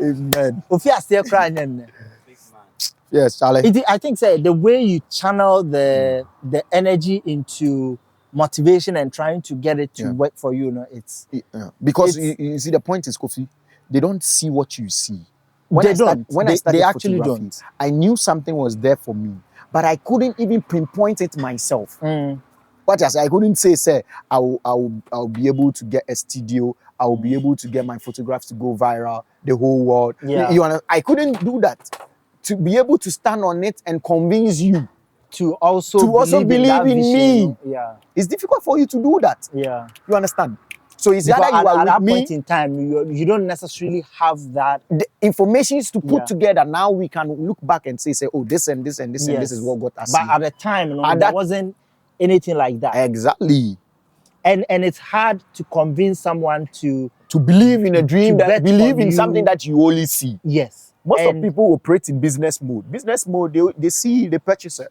Amen. If you are still crying, Yes, Charlie. I think say the way you channel the energy into motivation and trying to get it to work for you, it's Because you see, the point is, KhoPhi, they don't see what you see. When I started actually photography, I knew something was there for me, but I couldn't even pinpoint it myself. What I couldn't say, I'll be able to get a studio, I'll be able to get my photographs to go viral, the whole world. I couldn't do that. To be able to stand on it and convince you to also believe in me. It's difficult for you to do that. You understand? So it's either you are at that with me, point in time, you don't necessarily have that. The information is to put together. Now we can look back and say, oh, this and this and this and this is what got us. But at the time, there wasn't anything like that. Exactly. And it's hard to convince someone to believe in a dream, that believe in something that you only see. Yes. Most of people operate in business mode. Business mode, they see, they purchase it.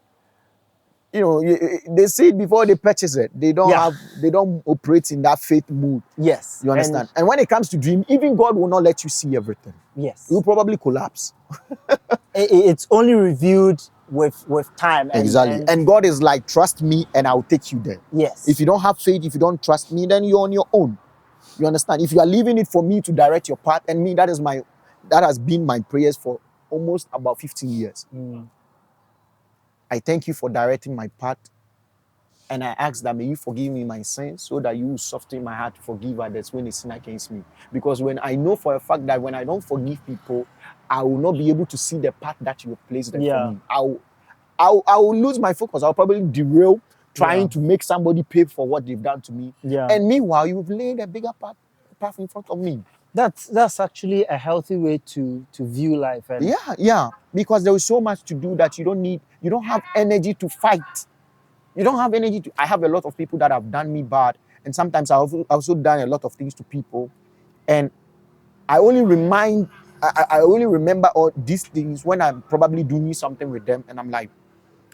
You know, they see it before they purchase it. They don't operate in that faith mood. Yes. You understand? And when it comes to dream, even God will not let you see everything. Yes. You will probably collapse. It's only revealed with time. Exactly. And God is like, trust me and I'll take you there. Yes. If you don't have faith, if you don't trust me, then you're on your own. You understand? If you are leaving it for me to direct your path, and me, that has been my prayers for almost about 15 years. I thank you for directing my path. And I ask that may you forgive me my sins so that you will soften my heart to forgive others when they sin against me. Because when I know for a fact that when I don't forgive people, I will not be able to see the path that you have placed there for me. I will lose my focus. I'll probably derail trying to make somebody pay for what they've done to me. And meanwhile, you've laid a bigger path in front of me. That's actually a healthy way to view life. And because there is so much to do that you don't have energy to fight. You don't have energy to. I have a lot of people that have done me bad, and sometimes I've also done a lot of things to people, and I only remember all these things when I'm probably doing something with them, and I'm like,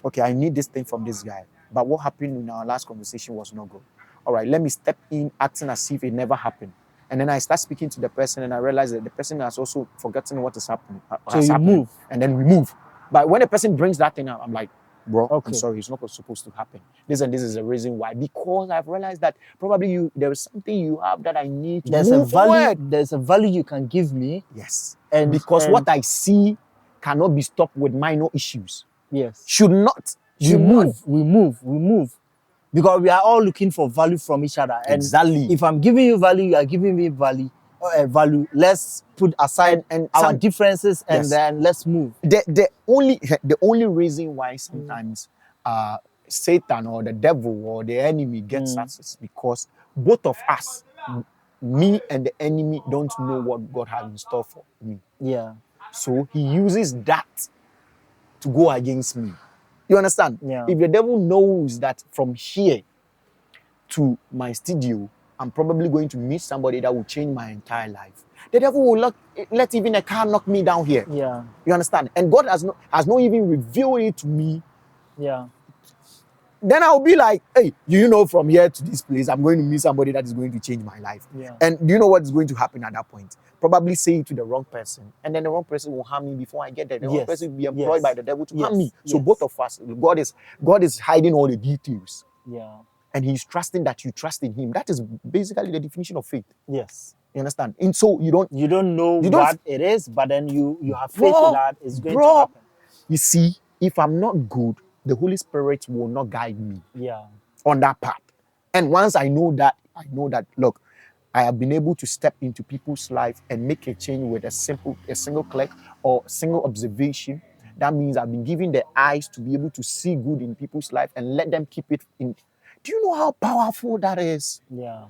okay, I need this thing from this guy, but what happened in our last conversation was not good. All right, let me step in, acting as if it never happened. And then I start speaking to the person, and I realize that the person has also forgotten what is happening. So you move. And then we move. But when the person brings that thing up, I'm like, bro, I'm sorry, it's not supposed to happen. This and this is the reason why. Because I've realized that probably there is something you have that I need to move forward. There's a value you can give me. Yes. And because what I see cannot be stopped with minor issues. Yes. Should not. We move. Because we are all looking for value from each other. And exactly. If I'm giving you value, you are giving me value. Let's put aside our differences and then let's move. The only reason why sometimes Satan or the devil or the enemy gets us is because both of us, me and the enemy, don't know what God has in store for me. Yeah. So he uses that to go against me. You understand? Yeah. If the devil knows that from here to my studio, I'm probably going to meet somebody that will change my entire life, the devil will let even a car knock me down here. Yeah. You understand? And God has not even revealed it to me. Yeah. Then I'll be like, hey, you know, from here to this place, I'm going to meet somebody that is going to change my life. Yeah. And do you know what is going to happen at that point? Probably say it to the wrong person. And then the wrong person will harm me before I get there. The wrong person will be employed by the devil to harm me. So both of us, God is hiding all the details. Yeah. And he's trusting that you trust in him. That is basically the definition of faith. Yes. You understand? And so you don't know what it is, but then you have faith that it's going to happen. You see, if I'm not good, the Holy Spirit will not guide me on that path. And once I know that, look, I have been able to step into people's life and make a change with a single click or single observation. That means I've been given the eyes to be able to see good in people's life and let them keep it in. Do you know how powerful that is? Yeah.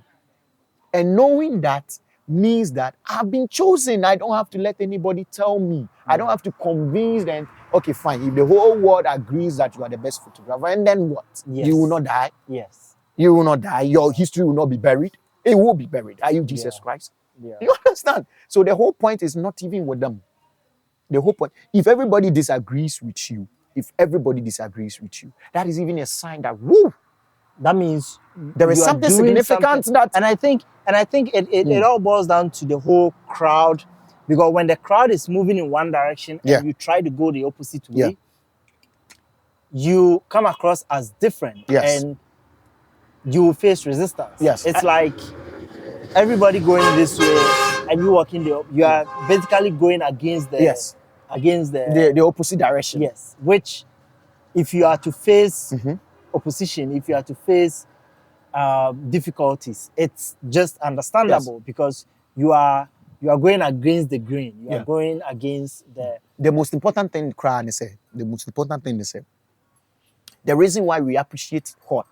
And knowing that means that I've been chosen. I don't have to let anybody tell me. I don't have to convince them. Okay, fine. If the whole world agrees that you are the best photographer, and then what? Yes. You will not die. Yes. You will not die. Your history will not be buried. It will be buried. Are you Jesus Christ? Yeah. You understand? So the whole point is not even with them. The whole point, if everybody disagrees with you, that is even a sign that, woo, that means there is something significant that. And I think it all boils down to the whole crowd Because when the crowd is moving in one direction and Yeah. you try to go the opposite way, Yeah. you come across as different, Yes. and you will face resistance. Yes. It's like everybody going this way and you walking you are basically going against the Yes. The opposite direction. yes, which if you are to face Mhm. opposition, if you are to face difficulties, it's just understandable because you are going against the grain. You are going against The most important thing, the most important thing is the reason why we appreciate hot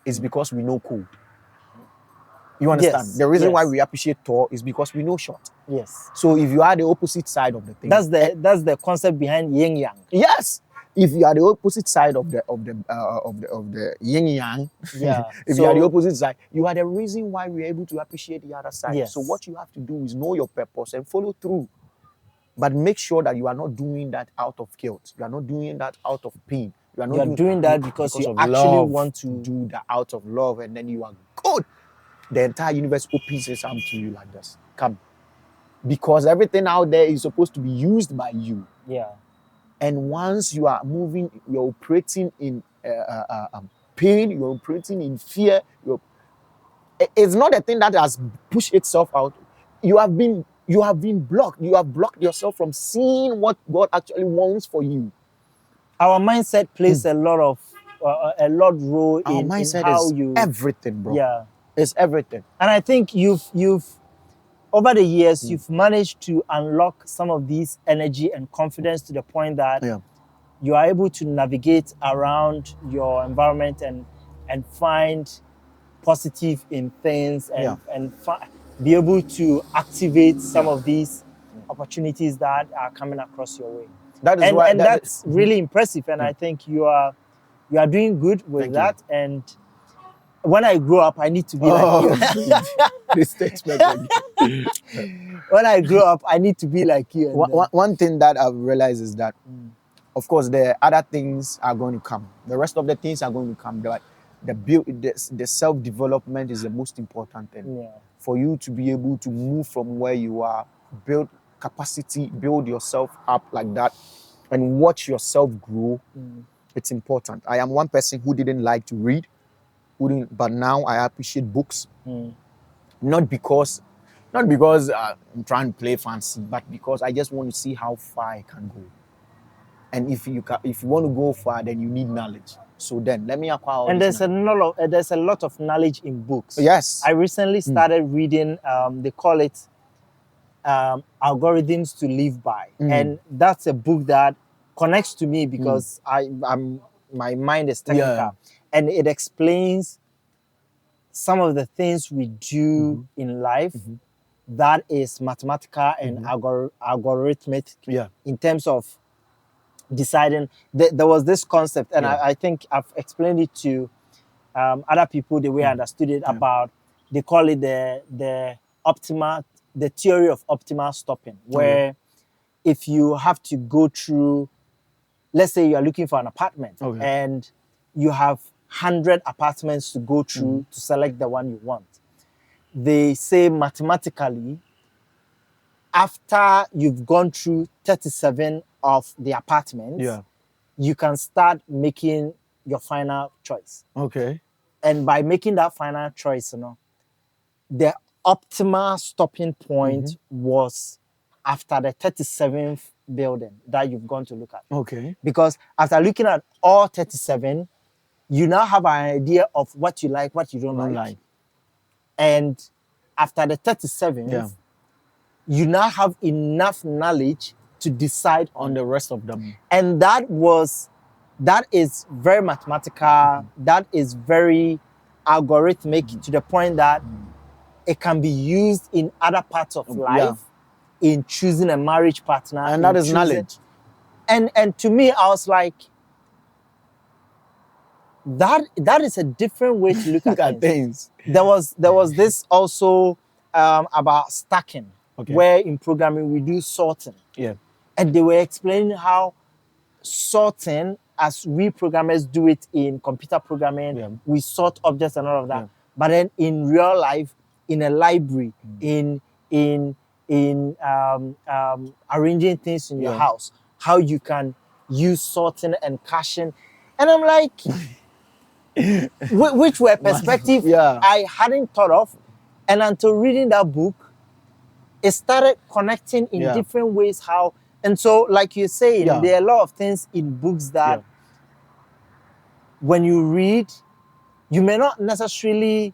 is because we know cold. You understand? Yes, The reason why yes. we appreciate tall is because we know short. Yes. So if you are the opposite side of the thing, That's the concept behind yin yang. yes. If you are the opposite side of the yin yang, Yeah. if you are the opposite side, you are the reason why we're able to appreciate the other side. Yes. So what you have to do is know your purpose and follow through. But make sure that you are not doing that out of guilt. You are not doing that out of pain. You are not doing that because you of actually love. want to Do that out of love, and then you are good. The entire universe opens its arms to you like this. Come. Because everything out there is supposed to be used by you. Yeah. And once you are moving, you're operating in pain, you're operating in fear. It's not a thing that has pushed itself out. You have been blocked. You have blocked yourself from seeing what God actually wants for you. Our mindset plays a lot role Our in mindset how is you everything, bro. Yeah. It's everything. And I think you've over the years you've managed to unlock some of these energy and confidence to the point that you are able to navigate around your environment and find positive in things and be able to activate some of these opportunities that are coming across your way. That is why that's really impressive, and I think you are doing good with that. And when I grow up, I need to be like you. This statement again. When I grow up, I need to be like you. One thing that I've realized is that, of course, the other things are going to come. The rest of the things are going to come. Like the self-development is the most important thing. Yeah. For you to be able to move from where you are, build capacity, build yourself up like that, and watch yourself grow. It's important. I am one person who didn't like to read, but now I appreciate books. Not because I'm trying to play fancy, but because I just want to see how far I can go. And if you want to go far, then you need knowledge. So then let me acquire all and this knowledge. there's a lot of knowledge in books. Yes. I recently started reading, they call it Algorithms to Live By. And that's a book that connects to me because my mind is technical. And it explains some of the things we do in life that is mathematical and algorithmic in terms of deciding. There was this concept, and I think I've explained it to other people the way I understood it about, they call it the theory of optimal stopping, where if you have to go through, let's say you are looking for an apartment and you have 100 apartments to go through to select the one you want. They say mathematically, after you've gone through 37 of the apartments, you can start making your final choice. Okay. And by making that final choice, the optimal stopping point was after the 37th building that you've gone to look at. Okay. Because after looking at all 37, you now have an idea of what you like, what you don't like. And after the 37th, you now have enough knowledge to decide on the rest of them. And that is very mathematical, that is very algorithmic to the point that it can be used in other parts of life, in choosing a marriage partner. And that is knowledge. And to me, I was like, that is a different way to look at things. There was this also about stacking, where in programming we do sorting. And they were explaining how sorting, as we programmers do it in computer programming, we sort objects and all of that. But then in real life, in a library, in in arranging things in your house, how you can use sorting and caching. And I'm like, which were perspective I hadn't thought of. And until reading that book, it started connecting in different ways how. And so, like you're saying, there are a lot of things in books that when you read, you may not necessarily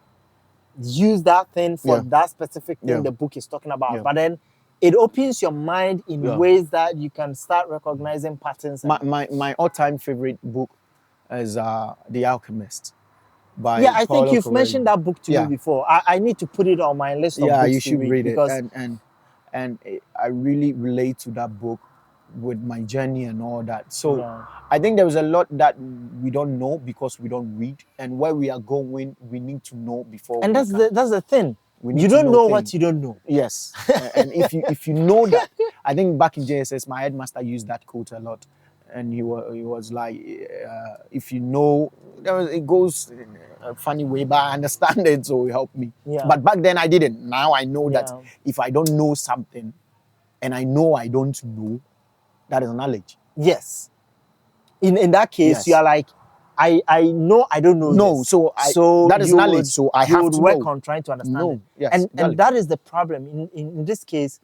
use that thing for that specific thing the book is talking about, but then it opens your mind in ways that you can start recognizing patterns. My all-time favorite book is The Alchemist. I think you've mentioned that book to me before. I need to put it on my list of books you should to read because it. And I really relate to that book with my journey and all that. So I think there is a lot that we don't know because we don't read, and where we are going, we need to know before. And that's the thing. You don't know what you don't know. Yes, and if you know that, I think back in JSS, my headmaster used that quote a lot, and he was like, if you know, it goes in a funny way, but I understand it, so it helped me. But back then I didn't. Now I know that if I don't know something, and I know I don't know, that is knowledge. Yes. In that case, you are like, I know I don't know. No, this. so that is knowledge. So I have to work know. on trying to understand. No, it. yes, and that is the problem. In this case,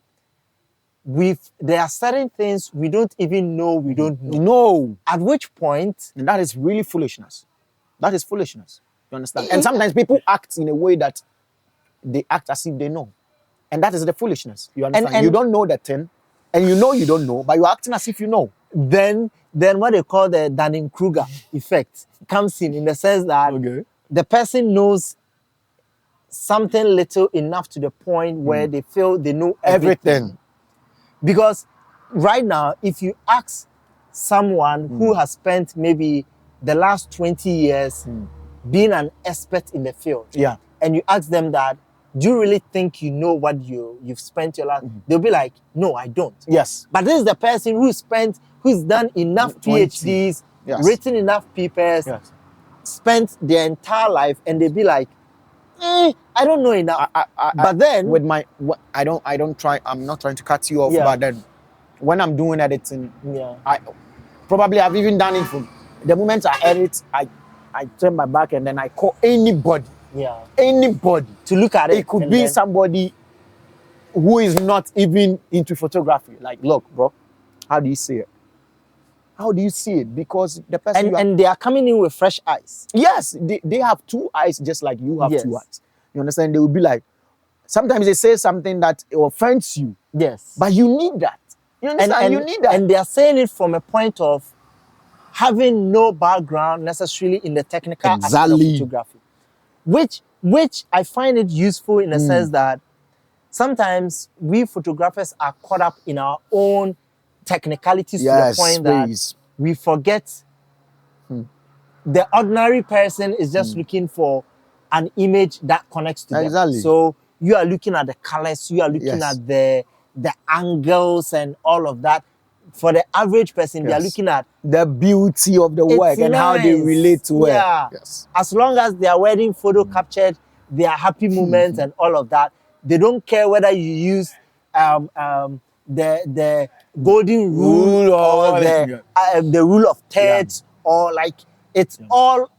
there are certain things we don't even know we don't know. No. At which point, and that is really foolishness. That is foolishness. You understand? And sometimes people act in a way that they act as if they know, and that is the foolishness. You understand? And you don't know that thing, and you know you don't know, but you're acting as if you know. Then what they call the Dunning-Kruger effect comes in the sense that the person knows something little enough to the point where they feel they know everything. Because right now, if you ask someone who has spent maybe the last 20 years being an expert in the field, and you ask them that, do you really think you know what you've spent your life? They'll be like, no, I don't. Yes. But this is the person who's done enough PhDs, written enough papers, spent their entire life, and they'll be like, I don't know enough. But then with my, I'm not trying to cut you off, but then when I'm doing editing, I've even done it from the moment I edit, I turn my back and then I call anybody. Anybody to look at it. It could be somebody who is not even into photography. Like, look, bro, how do you see it? How do you see it? Because the person and they are coming in with fresh eyes. Yes, they have two eyes just like you have two eyes. You understand? They will be like, sometimes they say something that offends you. Yes. But you need that. You understand? You need that. And they are saying it from a point of having no background necessarily in the technical aspect of photography. Which I find it useful in the sense that sometimes we photographers are caught up in our own technicalities to the point that we forget the ordinary person is just looking for an image that connects to them. So you are looking at the colors, you are looking at the angles and all of that. For the average person, they are looking at the beauty of the work and how they relate to it. Yes. As long as their wedding photo captured their happy moments and all of that, they don't care whether you use the golden rule or the rule of thirds or like it's all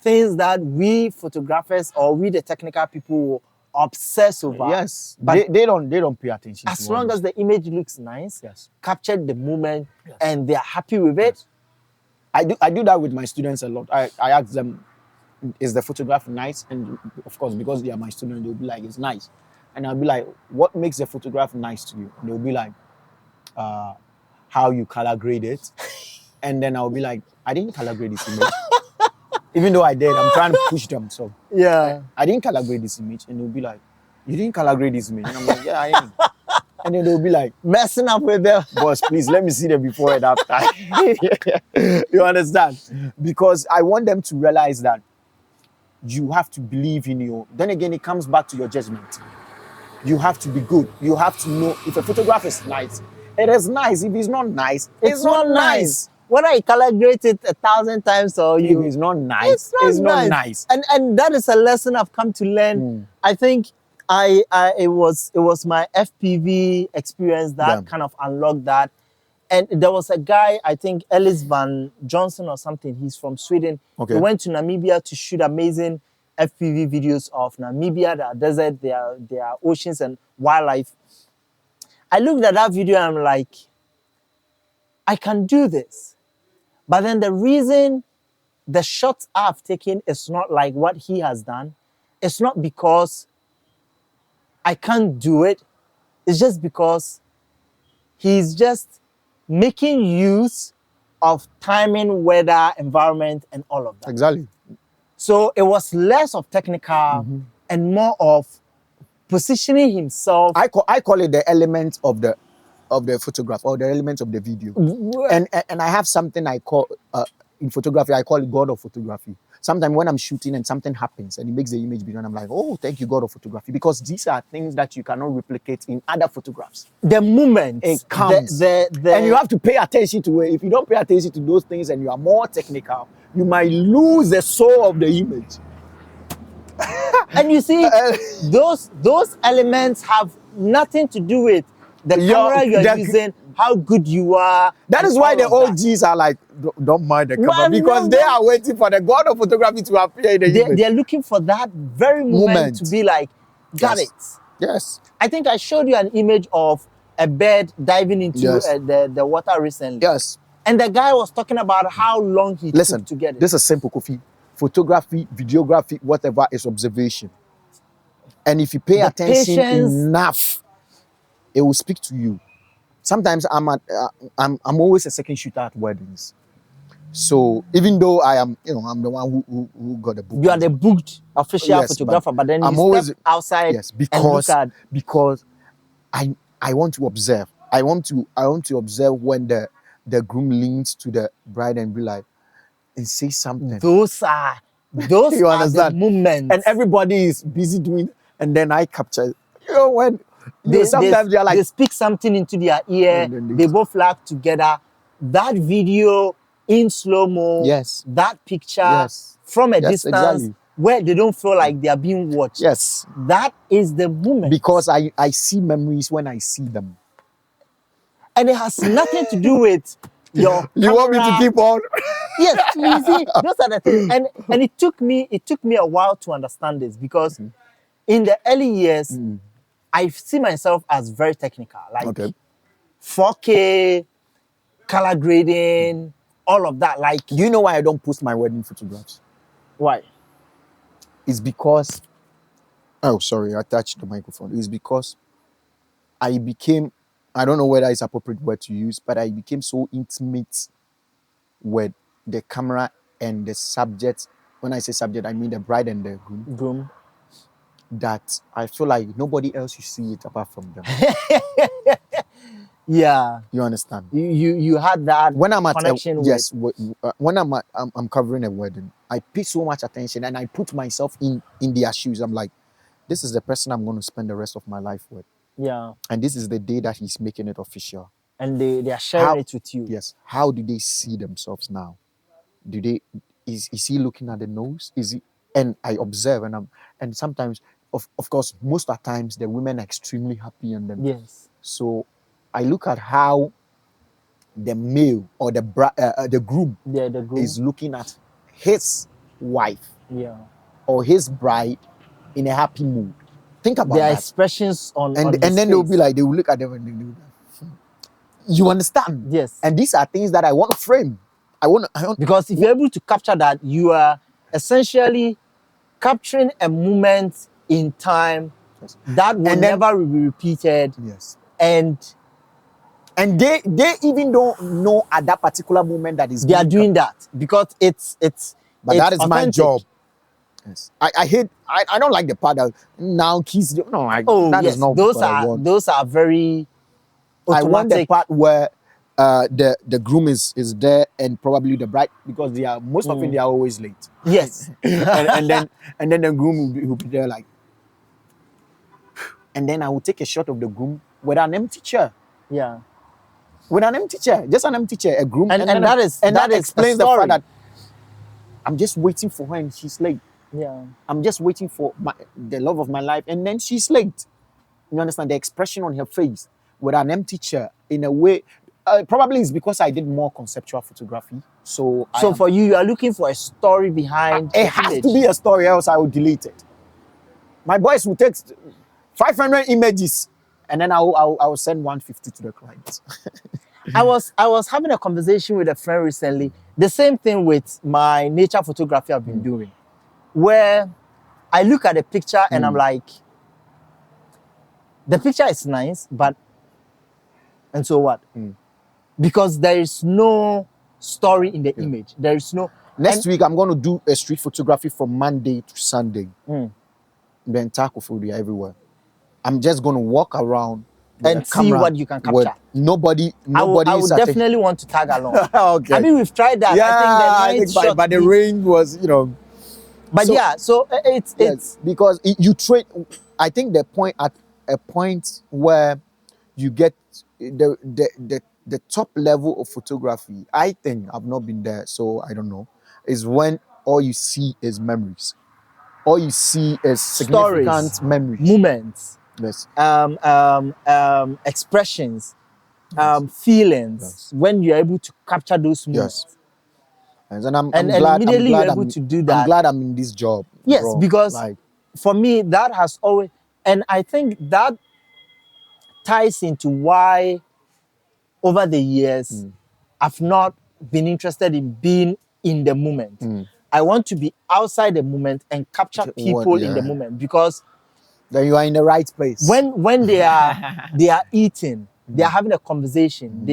things that we photographers or we the technical people will obsess over. Yes, but they don't pay attention. As long as the image looks nice, captured the moment, and they are happy with it. I do that with my students a lot. I ask them, is the photograph nice? And of course, because they are my students, they'll be like, it's nice. And I'll be like, what makes the photograph nice to you? And they'll be like, how you color grade it. And then I'll be like, I didn't color grade this image. Even though I did, I'm trying to push them. So I didn't color grade this image. And they'll be like, you didn't color grade this image? And I'm like, yeah, I am. And then they'll be like, messing up with them. Boss, please let me see the before and after. You understand? Because I want them to realize that you have to believe in your, then again, it comes back to your judgment. You have to be good. You have to know if a photograph is nice, it is nice. If it's not nice, it's not nice. Whether you color grade it 1,000 times or you... If it's not nice, it's not nice. And that is a lesson I've come to learn. I think it was my FPV experience that kind of unlocked that. And there was a guy, I think Ellis Van Johnson or something. He's from Sweden. Okay. He went to Namibia to shoot amazing FPV videos of Namibia, their desert, their oceans and wildlife. I looked at that video and I'm like, I can do this. But then the reason the shots I've taken is not like what he has done. It's not because I can't do it. It's just because he's just making use of timing, weather, environment, and all of that. Exactly. So it was less of technical and more of positioning himself. I call it the element of the photograph or the element of the video. And I have something I call in photography, I call it God of photography. Sometimes when I'm shooting and something happens and it makes the image bigger, I'm like, oh, thank you, God of photography, because these are things that you cannot replicate in other photographs. The moment it comes, and you have to pay attention to it. If you don't pay attention to those things and you are more technical, you might lose the soul of the image. And you see, those elements have nothing to do with the camera you're using, how good you are. That is why the OGs are like, don't mind the camera, because they are waiting for the God of photography to appear in the image. They're looking for that very moment to be like, got it. Yes. I think I showed you an image of a bird diving into the water recently. Yes. And the guy was talking about how long he took to get it. This is simple, KhoPhi. Photography, videography, whatever is observation. And if you pay attention enough, it will speak to you. Sometimes I'm always a second shooter at weddings. So even though I am, I'm the one who got the book. You are the booked official photographer, but then I'm always outside. Yes, because I want to observe. I want to observe when the groom leans to the bride and be like, and say something. Those are the moments. And everybody is busy doing, and then I capture. When sometimes they're like, they speak something into their ear. They both laugh together. That video in slow-mo. Yes. That picture from a distance where they don't feel like they are being watched. Yes. That is the moment. Because I see memories when I see them. And it has nothing to do with your You want me to keep on? Yes, you see, those are the things. And it took me a while to understand this, because in the early years, I see myself as very technical, like 4K, color grading, all of that. Like, do you know why I don't post my wedding photographs? Why? It's because, oh, sorry, I touched the microphone. It's because I became, I don't know whether it's appropriate word to use, but I became so intimate with the camera and the subject. When I say subject, I mean the bride and the groom. That I feel like nobody else should see it apart from them. Yeah, you understand. You had that when I'm connection. When I'm covering a wedding, I pay so much attention and I put myself in their shoes. I'm like, this is the person I'm going to spend the rest of my life with. Yeah, and this is the day that he's making it official. And they are sharing it with you. Yes. How do they see themselves now? Is he looking at the nose? Is he? And I observe, and sometimes. Of course, most of the times the women are extremely happy on them. Yes. So I look at how the male or the groom, is looking at his wife, or his bride in a happy mood. Think about their that. expressions on and then they'll be like, they will look at them and they do that. You understand? Yes. And these are things that I want to frame. I want because if you're able to capture that, you are essentially capturing a moment in time that will never be repeated. Yes. And they even don't know at that particular moment that is they are doing that because it's but that is authentic. my job. Yes. I don't like the part that now kids is not those are very automatic. I want the part where the groom is there and probably the bride, because they are most often they are always late. Yes. and then the groom will be there like, and then I will take a shot of the groom with an empty chair. Yeah. With an empty chair, just an empty chair, a groom, and that explains the fact that I'm just waiting for her and she's late. Yeah. I'm just waiting for the love of my life, and then she's late. You understand the expression on her face with an empty chair in a way. Probably it's because I did more conceptual photography. So So for you are looking for a story behind it the has image. to be a story, else I will delete it. My boys will take 500 images, and then I will send 150 to the client. I was having a conversation with a friend recently. The same thing with my nature photography I've been doing, where I look at a picture and I'm like, the picture is nice, but and so what? Because there is no story in the image. There is no. Next week, I'm going to do a street photography from Monday to Sunday. The entire Koforidua everywhere. I'm just going to walk around and see what you can capture. Nobody I would definitely want to tag along. Okay. I mean, we've tried that. Yeah, I think but the range was, But so, yeah, so it's because you trade. I think the point at a point where you get the top level of photography. I think I've not been there, so I don't know. Is when all you see is memories. All you see is significant stories, memories, moments, yes, expressions, feelings. Yes. When you're able to capture those moments. Yes. And I'm glad. Immediately you're able to do that. I'm glad I'm in this job. Yes, bro. because for me that has always, and I think that ties into why over the years I've not been interested in being in the moment. I want to be outside the moment and capture people in the moment, because then you are in the right place. When they are eating, they are having a conversation,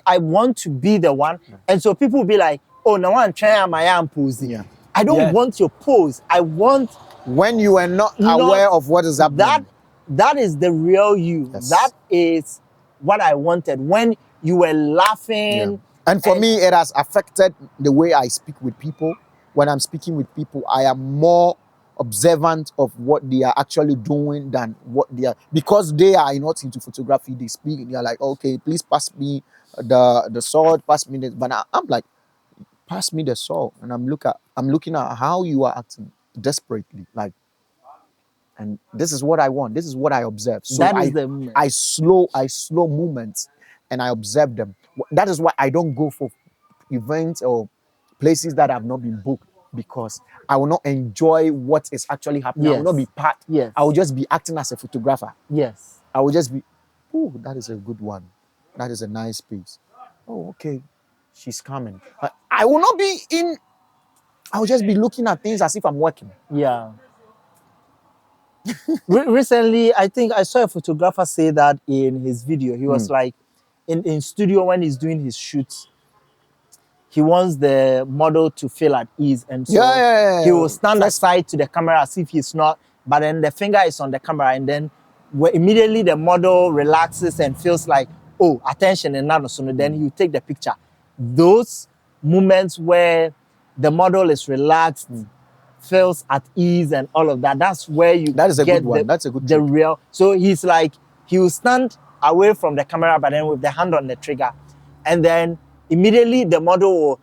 I want to be the one. And so people will be like, oh, now I'm trying my own posing. Yeah. I don't want your pose. I want when you are not aware of what is happening. That is the real you. Yes. That is what I wanted. When you were laughing. Yeah. And for me, it has affected the way I speak with people. When I'm speaking with people, I am more observant of what they are actually doing than what they are, because they are not into photography. They speak, they are like, okay, please pass me the sword, pass me this. But I'm like, pass me the sword, and I'm looking at how you are acting desperately, like, and this is what I want. This is what I observe. So I slow movements and I observe them. That is why I don't go for events or places that have not been booked, because I will not enjoy what is actually happening. Yes. I will not be part. Yes. I will just be acting as a photographer. Yes. I will just be, oh, that is a good one. That is a nice piece. Oh, okay. She's coming. I will not be in, I will just be looking at things as if I'm working. Yeah. Recently, I think I saw a photographer say that in his video. He was like, in studio when he's doing his shoots, he wants the model to feel at ease, and so he will stand aside to the camera as if he's not, but then the finger is on the camera, and then immediately the model relaxes and feels like, oh, attention, and now so then he will take the picture. Those moments where the model is relaxed, feels at ease, and all of that, that's where you that is a good one. That's a good the real. So he's like, he will stand away from the camera, but then with the hand on the trigger, and then immediately the model will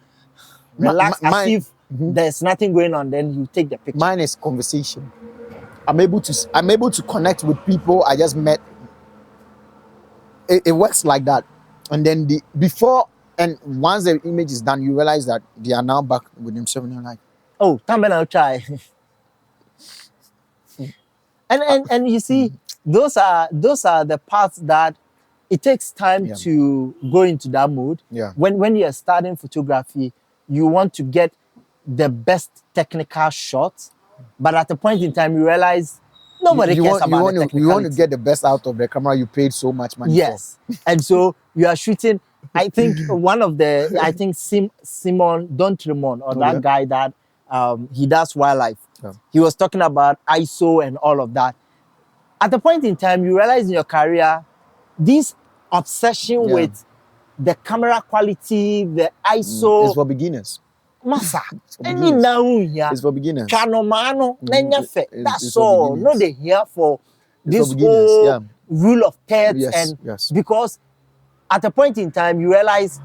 relax as if there's nothing going on. Then you take the picture. Mine is conversation. I'm able to connect with people I just met. It works like that, and then once the image is done, you realize that they are now back with themselves, and you're like, oh, come and I'll try. and you see, those are the parts that it takes time to go into that mode. Yeah. When you're starting photography, you want to get the best technical shots, but at a point in time you realize nobody cares about the technicality. You want to get the best out of the camera you paid so much money for. And so you are shooting. I think Simon Dontremont, or that guy that he does wildlife. Yeah. He was talking about ISO and all of that. At the point in time, you realize in your career, this obsession with the camera quality, the ISO. It's for beginners. Masa. It's for beginners. That's all. No, they're here for this whole rule of thirds. Because at a point in time, you realize,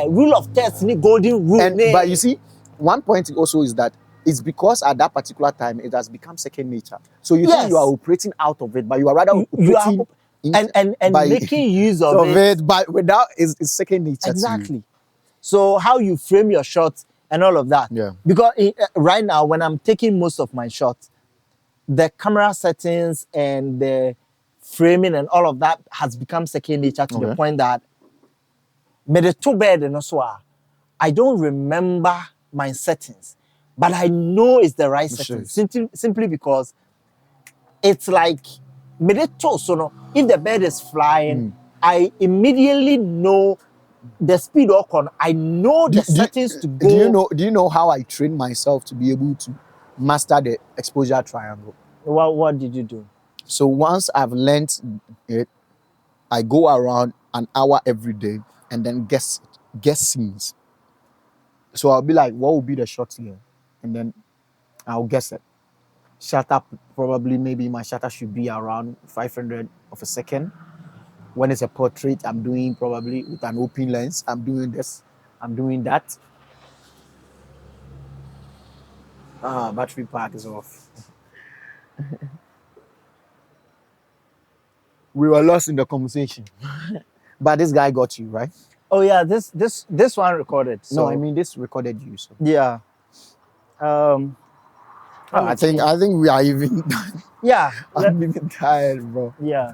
rule of thirds, golden rule. But you see, one point also is that it's because at that particular time it has become second nature. So you think you are operating out of it, but you are rather You are operating and by making use of it. but without it's second nature. Exactly. So how you frame your shots and all of that. Yeah. Because right now, when I'm taking most of my shots, the camera settings and the framing and all of that has become second nature to the Okay. point that me the two bed and also I don't remember my settings, but I know it's the right settings simply because it's like me the two, so no, if the bird is flying, I immediately know the speed on. I know the settings to go. Do you know how I train myself to be able to master the exposure triangle? What did you do? So once I've learned it, I go around an hour every day and then guess scenes. So I'll be like, what will be the shot here? And then I'll guess it. Shutter, probably maybe my shutter should be around 500 of a second. When it's a portrait, I'm doing probably with an open lens. I'm doing this, I'm doing that. Battery pack is off. We were lost in the conversation. But this guy got you, right? Oh yeah, this one recorded. So No, I mean this recorded you. So. yeah. I think we are even yeah. I'm even tired, bro. Yeah.